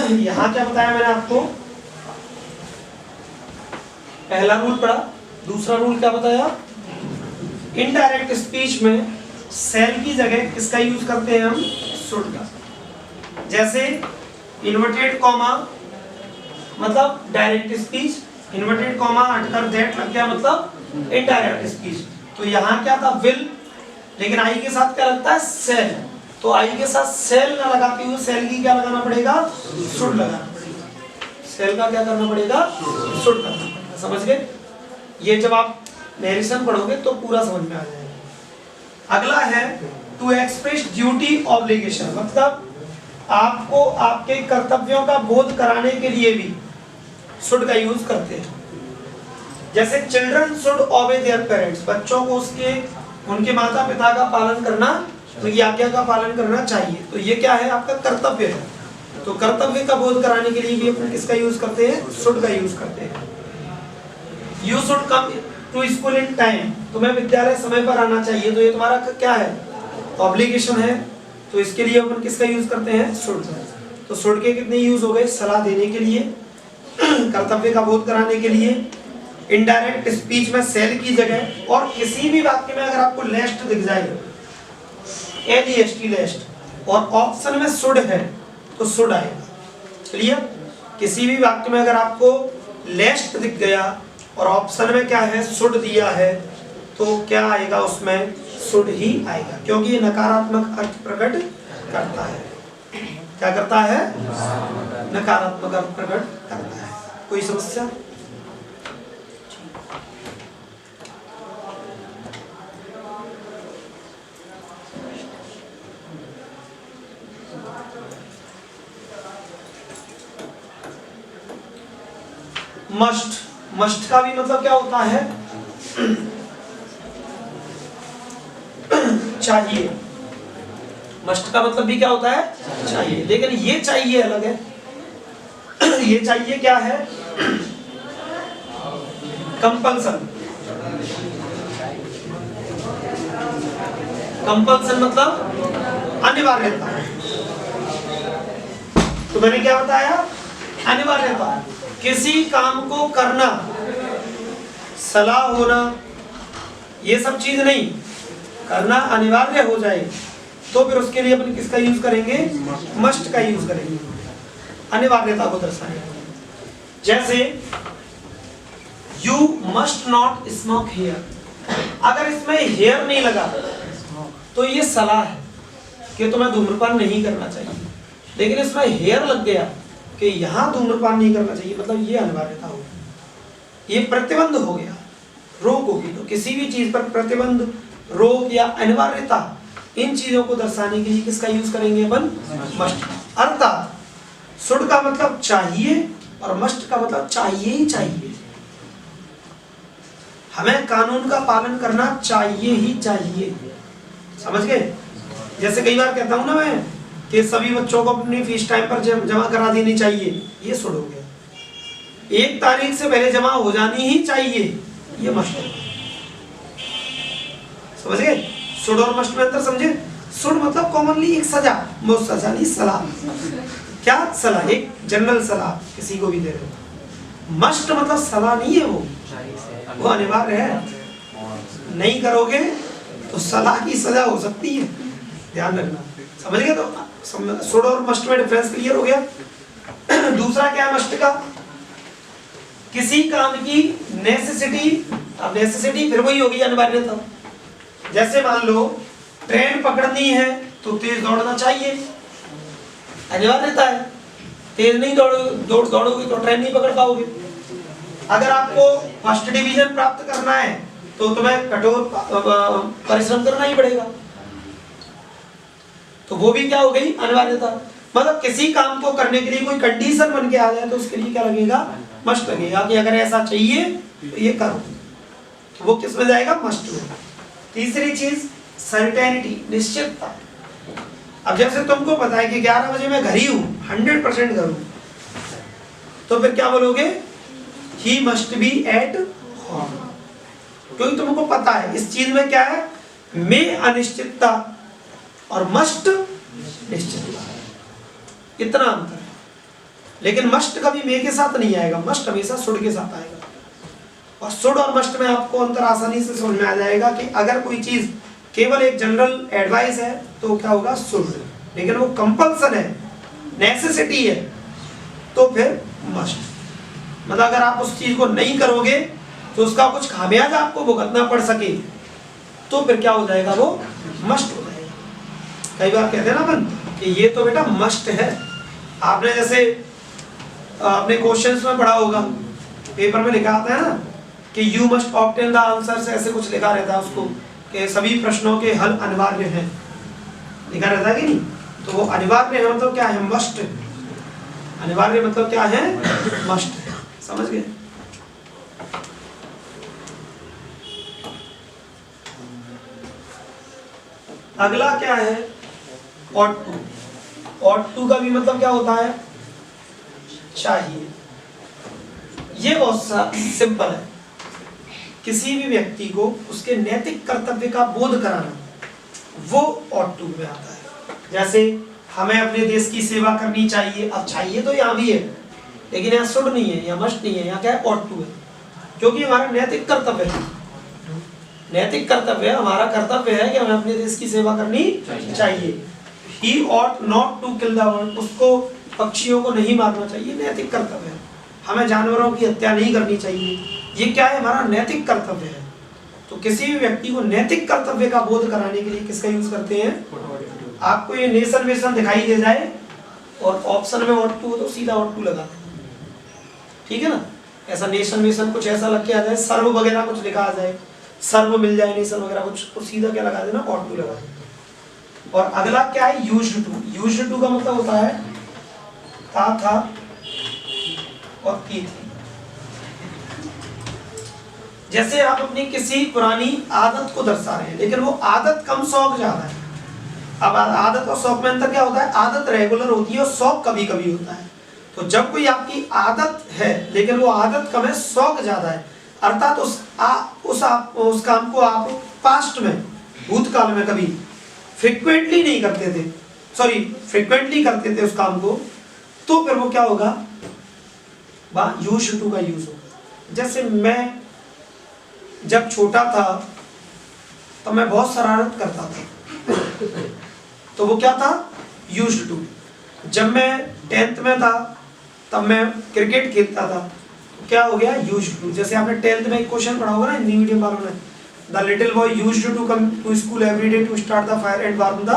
यहाँ क्या बताया मैंने आपको, पहला रूल पढ़ा, दूसरा रूल क्या बताया, इनडायरेक्ट स्पीच में सेल की जगह किसका यूज करते हैं हम, शुड का। जैसे इन्वर्टेड कॉमा मतलब डायरेक्ट स्पीच, इन्वर्टेड कॉमा हटकर दैट लग गया मतलब इनडायरेक्ट स्पीच। तो यहाँ क्या था, विल, लेकिन आई के साथ क्या लगता है, सेल। तो आई के साथ सेल ना लगाते हुए सेल की क्या लगाना पड़ेगा, शुड लगाना पड़ेगा। सेल का क्या करना पड़ेगा, शुड करना पड़ेगा। समझ गए? ये जब आप नरेशन पढ़ोगे तो पूरा समझ में आ जाएगा। अगला है टू एक्सप्रेस ड्यूटी ऑब्लिगेशन, मतलब आपको आपके कर्तव्यों का बोध कराने के लिए भी शुड का यूज करते हैं। जैसे चिल्ड्रन शुड ओबे देयर पेरेंट्स, बच्चों को उनके माता पिता का पालन करना, उनकी आज्ञा का पालन करना चाहिए। तो ये क्या है, आपका कर्तव्य है। तो कर्तव्य का बोध कराने के लिए भी अपन किसका यूज करते हैं, शुड का यूज करते हैं। You should come to school in time, तुम्हें विद्यालय समय पर आना चाहिए। तो ये तुम्हारा क्या है, ऑब्लिगेशन है। तो इसके लिए अपन किसका यूज करते हैं, शुड। तो शुड के कितने यूज हो गए, सलाह देने के लिए, कर्तव्य का बोध कराने के लिए, इनडायरेक्ट स्पीच में सेल की जगह, और किसी भी वाक्य में अगर आपको लेस्ट दिख जाए, LEST लेस्ट, और ऑप्शन में शुड है तो शुड आएगा। क्लियर? किसी भी वाक्य में अगर आपको लेस्ट दिख गया और ऑप्शन में क्या है, शुड दिया है, तो क्या आएगा, उसमें शुड ही आएगा, क्योंकि ये नकारात्मक अर्थ प्रकट करता है। क्या करता है, नकारात्मक अर्थ प्रकट करता है। कोई समस्या? मस्ट, मस्ट का भी मतलब क्या होता है, चाहिए। मस्ट का मतलब भी क्या होता है, चाहिए। लेकिन ये चाहिए अलग है। ये चाहिए क्या है, कंपल्सन। कंपल्सन मतलब अनिवार्यता। तो मैंने क्या बताया, अनिवार्यता। किसी काम को करना, सलाह होना, ये सब चीज नहीं, करना अनिवार्य हो जाए तो फिर उसके लिए अपन किसका यूज करेंगे, मस्ट का यूज करेंगे, अनिवार्यता को दर्शाने। जैसे you must not smoke here, अगर इसमें हेयर नहीं लगा तो ये सलाह है कि तुम्हें धूम्रपान नहीं करना चाहिए। लेकिन इसमें हेयर लग गया कि यहाँ धूम्रपान नहीं करना चाहिए, मतलब ये अनिवार्यता हो गई, ये प्रतिबंध हो गया, रोक होगी। तो किसी भी चीज पर प्रतिबंध, रोक या अनिवार्यता, इन चीजों को दर्शाने के लिए किसका यूज करेंगे अपन, मस्ट। अर्थात शुड का मतलब चाहिए और मस्ट का मतलब चाहिए ही चाहिए। हमें कानून का पालन करना चाहिए ही चाहिए। समझ गए? जैसे कई बार कहता हूं ना मैं कि सभी बच्चों को अपनी फीस टाइम पर जमा करा देनी चाहिए, ये शुड हो गया। 1 तारीख से पहले जमा हो जानी ही चाहिए, ये मस्ट है। समझ गए? शुड और मस्ट में अंतर समझे? शुड मतलब कॉमनली एक सजा, वो सजा नहीं, सलाह। क्या सलाह, एक जनरल सलाह किसी को भी दे रहे हो। मस्ट मतलब सलाह नहीं है, वो अनिवार्य है। नहीं करोगे तो सलाह की सजा हो सकती है, ध्यान रखना। समझ गए? तो शुड और मस्ट में डिफरेंस क्लियर हो गया। दूसरा क्या है मस्ट का, किसी काम की नेसेसिटी। अब नेसेसिटी फिर वही होगी अनिवार्यता। जैसे मान लो ट्रेन पकड़नी है तो तेज दौड़ना चाहिए, अनिवार्यता है। तेज नहीं दौड़ोगे तो ट्रेन नहीं पकड़ पाओगे। अगर आपको फर्स्ट डिवीजन प्राप्त करना है तो तुम्हें कठोर परिश्रम करना ही पड़ेगा। तो वो भी क्या हो गई, अनिवार्यता। मतलब किसी काम को करने के लिए कोई कंडीशन बन के आ जाए तो उसके लिए क्या लगेगा, मस्ट लगेगा कि अगर ऐसा चाहिए तो ये करो। तो वो किस में जाएगा, मस्ट में। तीसरी चीज सर्टेनिटी, निश्चितता। अब जैसे तुमको पता है कि 11 बजे मैं घर ही हूं, 100% घर हूं, तो फिर क्या बोलोगे, he must be at home, क्योंकि तुमको पता है। इस चीज में क्या है, में अनिश्चितता और मस्ट निश्चितता, इतना अंतर है। लेकिन मस्ट कभी मे के साथ नहीं आएगा, मस्ट हमेशा शुड के साथ आएगा। और शुड और मस्ट में आपको अंतर आसानी से समझ में आ जाएगा कि अगर कोई चीज केवल एक जनरल एडवाइस है तो क्या होगा, शुड, लेकिन वो कंपल्सन है, नेसेसिटी है, तो फिर मस्ट। मतलब अगर आप उस चीज को नहीं करोगे तो उसका कुछ खामियाजा आपको भुगतना पड़ सके तो फिर क्या हो जाएगा, वो मस्ट हो जाएगा। कई बार कहते हैं ना अपन कि ये तो बेटा मस्ट है। आपने जैसे अपने क्वेश्चंस में पढ़ा होगा, पेपर में लिखा आता है ना कि you must obtain the answers, ऐसे कुछ लिखा रहता है उसको कि सभी प्रश्नों के हल अनिवार्य हैं, लिखा रहता है कि नहीं। तो वो अनिवार्य है मतलब क्या है, मस्ट। अनिवार्य मतलब क्या है, मस्ट। समझ गए। अगला क्या है, ought to। ought to का भी मतलब क्या होता है, चाहिए। ये बहुत सिंपल है, किसी भी व्यक्ति को उसके नैतिक कर्तव्य का बोध कराना, वो ought to में आता है। जैसे हमें अपने देश की सेवा करनी चाहिए, अब चाहिए तो यहाँ भी है लेकिन यहाँ शुड नहीं है, यहाँ मस्ट नहीं है, यहाँ क्या है, ought to है, क्योंकि हमारा नैतिक कर्तव्य है। नैतिक कर्तव्य है, हमारा कर्तव्य है कि हमें अपने देश की सेवा करनी चाहिए। He ought not to kill the bird, उसको पक्षियों को नहीं मारना चाहिए, नैतिक कर्तव्य है। हमें जानवरों की हत्या नहीं करनी चाहिए, ये क्या है, हमारा नैतिक कर्तव्य है। तो किसी भी व्यक्ति को नैतिक कर्तव्य का बोध कराने के लिए किसका यूज करते हैं, आपको ये नेशन वेशन दिखाई दे जाए और ऑप्शन में ought to हो तो सीधा ought to लगा, ठीक है ना। ऐसा नेशन वेशन कुछ ऐसा लग के आ जाए, सर्व वगैरह कुछ लिखा आ जाए, सर्व मिल जाए, नेशन वगैरह कुछ, तो सीधा क्या लगा देना, ought to लगा देना। और अगला क्या है, यूज्ड टू। यूज्ड टू का मतलब होता है था और की थी। जैसे आप अपनी किसी पुरानी आदत को दर्शा रहे हैं लेकिन वो आदत कम, शौक ज्यादा है। अब आदत और शौक में अंतर क्या होता है, आदत रेगुलर होती है और शौक कभी कभी होता है। तो जब कोई आपकी आदत है लेकिन वो आदत कम है, शौक ज्यादा है, अर्थात उस काम को आप पास्ट में, भूतकाल में कभी फ्रीक्वेंटली नहीं करते थे, फ्रीक्वेंटली करते थे उस काम को, तो फिर वो क्या होगा, यूज्ड टू का यूज होगा। जैसे मैं जब छोटा था तो मैं बहुत शरारत करता था, तो वो क्या था, यूज्ड टू। जब मैं 10th में था तब मैं क्रिकेट खेलता था, क्या हो गया, यूज्ड टू। जैसे आपने 10th में एक क्वेश्चन पढ़ा होगा ना हिंदी मीडियम वालों ने, the little boy used to come to school every day to start the fire and warm the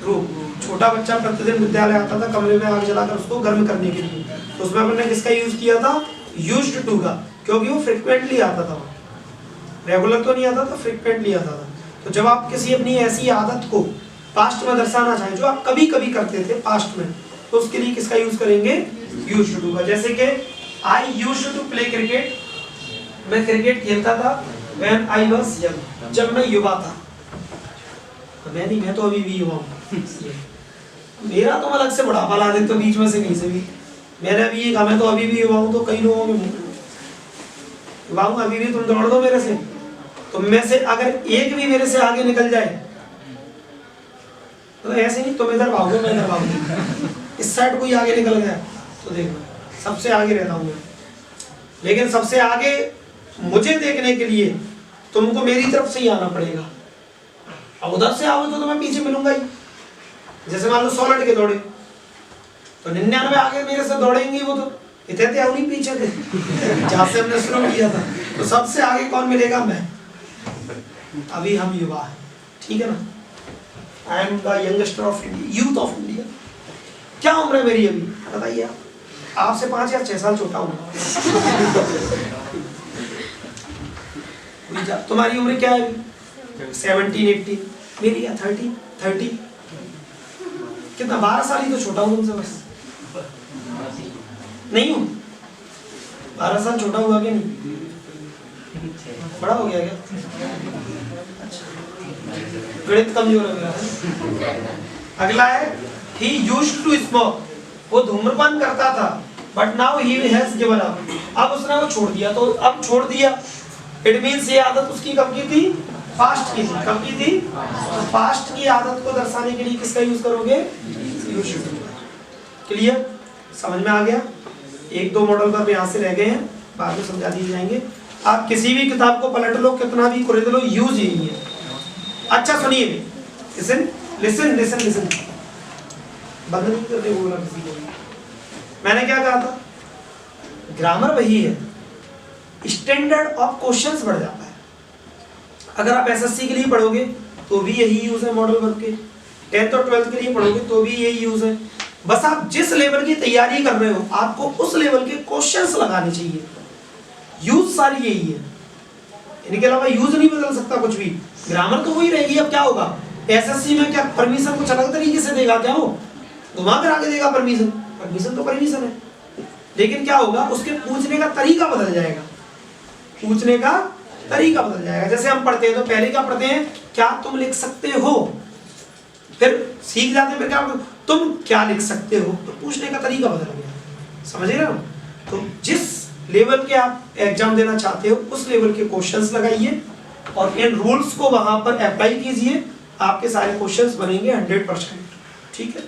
room. छोटा बच्चा प्रतिदिन विद्यालय आता था कमरे में आग जलाकर उसको गर्म करने के लिए। तो उसमें हमने किसका यूज किया था, यूज्ड टू का, क्योंकि वो फ्रीक्वेंटली आता था, रेगुलर तो नहीं आता था, फ्रीक्वेंटली आता था। तो जब आप किसी अपनी ऐसी आदत को पास्ट में दर्शाना चाहें जो आप कभी कभी करते थे पास्ट में, तो उसके लिए किसका यूज करेंगे, यूज्ड टू का। जैसे कि I used to play cricket, मैं क्रिकेट खेलता था व्हेन आई वाज यंग, जब मैं युवा था। मैं तो अभी भी युवा हूँ मेरा तो अलग से बुढ़ापा ला दे तो बीच में से कहीं से भी, मैंने अभी ये कहा मैं तो अभी भी युवा हूँ, तो कई लोगों में युवा हूँ अभी भी। तुम दौड़ दो मेरे से, तुम में से अगर एक भी मेरे से आगे निकल जाए तो ऐसे नहीं तुम इधर भागो मैं इधर भागूंगा, इस साइड कोई आगे निकल गया तो देखो सबसे आगे रहता हूँ मैं। लेकिन सबसे आगे मुझे देखने के लिए तुमको मेरी तरफ से ही आना पड़ेगा, अब उधर से आओ तो मैं पीछे मिलूंगा ही। जैसे मान लो 100 लड़के दौड़े तो 99 आगे मेरे से दौड़ेंगे, वो तो इतने थे उन्हीं पीछे थे जहाँ से हमने शुरू किया था। तो सबसे आगे कौन मिलेगा, मैं। अभी हम युवा हैं, ठीक है ना, I am the youngster of India, youth of India. क्या उम्र है मेरी अभी बताइए आप, आपसे 5 या 6 साल छोटा हूँ। तुम्हारी उम्र क्या है, 17, 18, मेरी क्या 30, कितना 12 साल ही तो छोटा हूँ तुमसे, बस नहीं हूँ 12 साल छोटा हुआ क्या, नहीं बड़ा हो गया क्या, अच्छा गणित कमजोर है मेरा। अगला है he used to smoke, वो धूम्रपान करता था but now he has given up, अब उसने वो छोड़ दिया। तो अब छोड़ दिया इट मींस ये आदत उसकी कब की थी, पास्ट की थी। कब की थी, पास्ट की आदत को दर्शाने के लिए किसका यूज करोगे, यूज्ड टू। क्लियर, समझ में आ गया। एक दो मॉडल पर यहाँ से रह गए हैं, बाद में समझा दिए जाएंगे। आप किसी भी किताब को पलट लो, कितना भी खरीद लो, यूज यही है। अच्छा सुनिए, लिसन लिसन लिसन लिसन, बंद नहीं करने बोला किसी को। मैंने क्या कहा था, ग्रामर वही है, स्टैंडर्ड ऑफ क्वेश्चंस बढ़ जाता है। अगर आप एसएससी के लिए पढ़ोगे तो भी यही यूज है मॉडल वर्क के, 10th और 12th के लिए पढ़ोगे तो भी यही यूज है। बस आप जिस लेवल की तैयारी कर रहे हो आपको उस लेवल के क्वेश्चंस लगाने चाहिए, यूज सारी यही है, इनके अलावा यूज नहीं बदल सकता कुछ भी। ग्रामर तो वही रहेगी। अब क्या होगा, एसएससी में क्या परमिशन कुछ अलग तरीके से देगा क्या, वो घुमा कर आके देगा परमिशन, परमिशन तो परमिशन है, लेकिन क्या होगा उसके पूछने का तरीका बदल जाएगा, पूछने का तरीका बदल जाएगा। जैसे हम पढ़ते हैं तो पहले क्या पढ़ते हैं, क्या तुम लिख सकते हो, फिर सीख जाते हैं, फिर क्या तुम क्या लिख सकते हो, तो पूछने का तरीका बदल गया। समझ रहे हो? तो जिस लेवल के आप एग्जाम देना चाहते हो उस लेवल के क्वेश्चंस लगाइए और इन रूल्स को वहां पर अप्लाई कीजिए, आपके सारे क्वेश्चंस बनेंगे 100%। ठीक है।